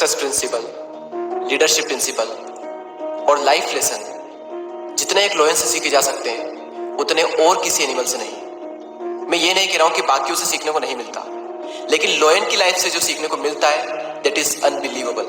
Success principal, leadership principal और life lesson जितने एक लोयन से सीखे जा सकते हैं उतने और किसी एनिमल से नहीं। मैं ये नहीं कह रहा हूं कि बाकियों से सीखने को नहीं मिलता, लेकिन लोयन की लाइफ से जो सीखने को मिलता है दैट इज अनबिलीवेबल,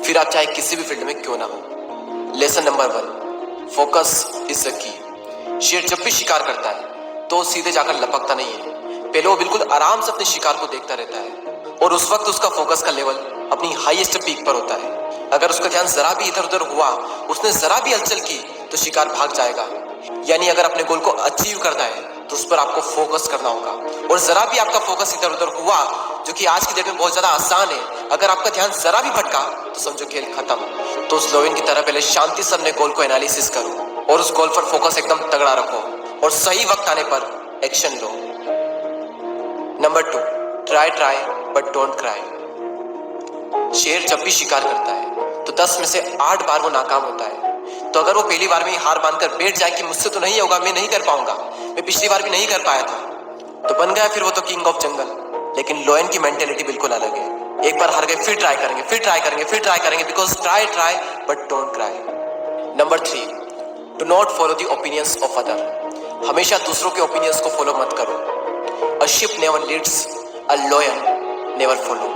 फिर आप चाहे किसी भी फील्ड में क्यों ना हो। Lesson number 1, focus is the key. शेर जब भी शिकार करता है तो सीधे जाकर लपकता नहीं है, पहले वो बिल्कुल आराम से अपने शिकार को देखता रहता है और उस वक्त उसका फोकस का लेवल अपनी हाईएस्ट पीक पर होता है। अगर उसका ध्यान जरा भी इधर उधर हुआ, उसने जरा भी हलचल की तो शिकार भाग जाएगा। यानी अगर अपने गोल को अचीव करना है तो उस पर आपको फोकस करना होगा, और जरा भी आपका फोकस इधर उधर हुआ, जो कि आज की डेट में बहुत ज्यादा आसान है, अगर आपका ध्यान जरा भी भटका तो समझो खेल खत्म। तो उस लोयन की तरह पहले शांति से अपने गोल को एनालिसिस करो और उस गोल पर फोकस एकदम तगड़ा रखो और सही वक्त आने पर action low. Number 2, try but don't cry. शेर जब भी शिकार करता है तो 10 में से 8 बार वो नाकाम होता है। तो अगर वो पहली बार में ही हार मानकर बैठ जाए कि मुझसे तो नहीं होगा, मैं नहीं कर पाऊंगा, मैं पिछली बार भी नहीं कर पाया था, तो बन गया फिर वो तो किंग ऑफ जंगल। लेकिन लोयन की मेंटेलिटी बिल्कुल अलग है। एक बार हार गए फिर ट्राई करेंगे, फिर ट्राई करेंगे, फिर ट्राई करेंगे, because try but don't cry. Number 3, do not follow the opinions of other. हमेशा दूसरों के ओपिनियंस को फॉलो मत करो। A ship never leads, a lion never follow।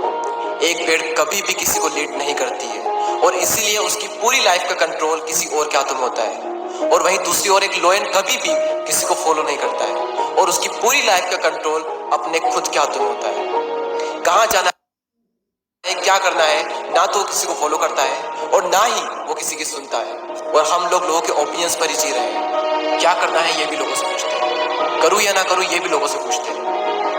एक पेड़ कभी भी किसी को लीड नहीं करती है और इसीलिए उसकी पूरी लाइफ का कंट्रोल किसी और के हाथों में होता है। और वहीं दूसरी ओर एक लोयन कभी भी किसी को फॉलो नहीं करता है और उसकी पूरी लाइफ का कंट्रोल अपने खुद के हाथों में होता है। कहाँ जाना है, क्या करना है, ना तो वो किसी को फॉलो करता है और ना ही वो किसी की सुनता है। और हम लोगों के ओपिनियंस पर ही जी रहे हैं। क्या करना है ये भी लोगों से पूछते हैं, करूँ या ना करूँ ये भी लोगों से पूछते हैं,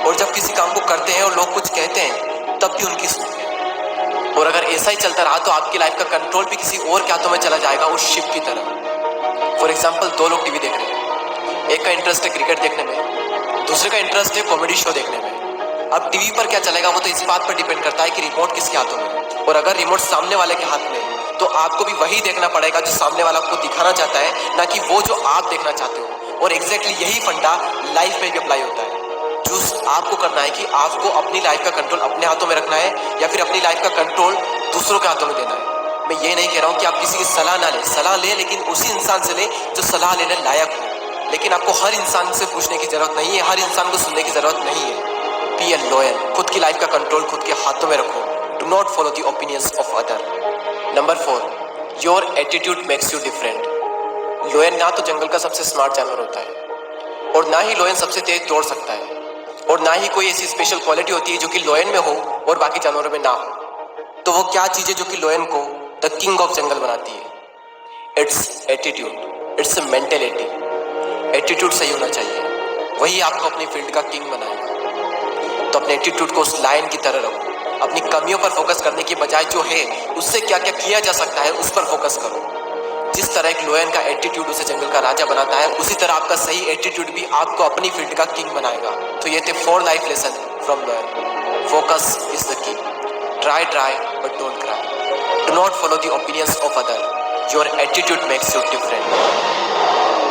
और जब किसी काम को करते हैं और लोग कुछ कहते हैं तब भी उनकी सुनते हैं। और अगर ऐसा ही चलता रहा तो आपकी लाइफ का कंट्रोल भी किसी और के हाथों में चला जाएगा, उस शिप की तरह। फॉर एग्जाम्पल, 2 लोग टीवी देख रहे हैं, एक का इंटरेस्ट है क्रिकेट देखने में, दूसरे का इंटरेस्ट है कॉमेडी शो देखने में। अब टीवी पर क्या चलेगा वो तो इस बात पर डिपेंड करता है कि रिमोट किसके हाथों में। और अगर रिमोट सामने वाले के हाथ में तो आपको भी वही देखना पड़ेगा जो सामने वाला आपको दिखाना चाहता है, ना कि वो जो आप देखना चाहते हो। और एग्जैक्टली यही फंडा लाइफ में भी अप्लाई होता है। चूज आपको करना है कि आपको अपनी लाइफ का कंट्रोल अपने हाथों में रखना है या फिर अपनी लाइफ का कंट्रोल दूसरों के हाथों में देना है। मैं ये नहीं कह रहा हूँ कि आप किसी की सलाह ना लें, सलाह लें लेकिन उसी इंसान से लें जो सलाह लेने लायक हो। लेकिन आपको हर इंसान से पूछने की जरूरत नहीं है, हर इंसान को सुनने की जरूरत नहीं है। बी ए लॉयल, खुद की लाइफ का कंट्रोल खुद के हाथों में रखो। Do not follow the opinions of other. Number 4, your attitude makes you different. लोयन ना तो जंगल का सबसे स्मार्ट जानवर होता है और ना ही लोयन सबसे तेज दौड़ सकता है, और ना ही कोई ऐसी स्पेशल क्वालिटी होती है जो कि लोयन में हो और बाकी जानवरों में ना हो। तो वो क्या चीज है जो कि लोयन को द किंग ऑफ जंगल बनाती है? It's attitude, it's mentality. Attitude सही होना चाहिए, वही आपको अपनी फील्ड का किंग बनाएगा। तो अपने एटीट्यूड को उस लायन की तरह रखो। अपनी कमियों पर फोकस करने की बजाय जो है उससे क्या क्या किया जा सकता है उस पर फोकस करो। जिस तरह एक लोयन का एटीट्यूड उसे जंगल का राजा बनाता है, उसी तरह आपका सही एटीट्यूड भी आपको अपनी फील्ड का किंग बनाएगा। तो ये थे 4 life lesson from लोयन। Focus is the key. Try but don't cry. Do not follow the opinions of other. Your attitude makes you different.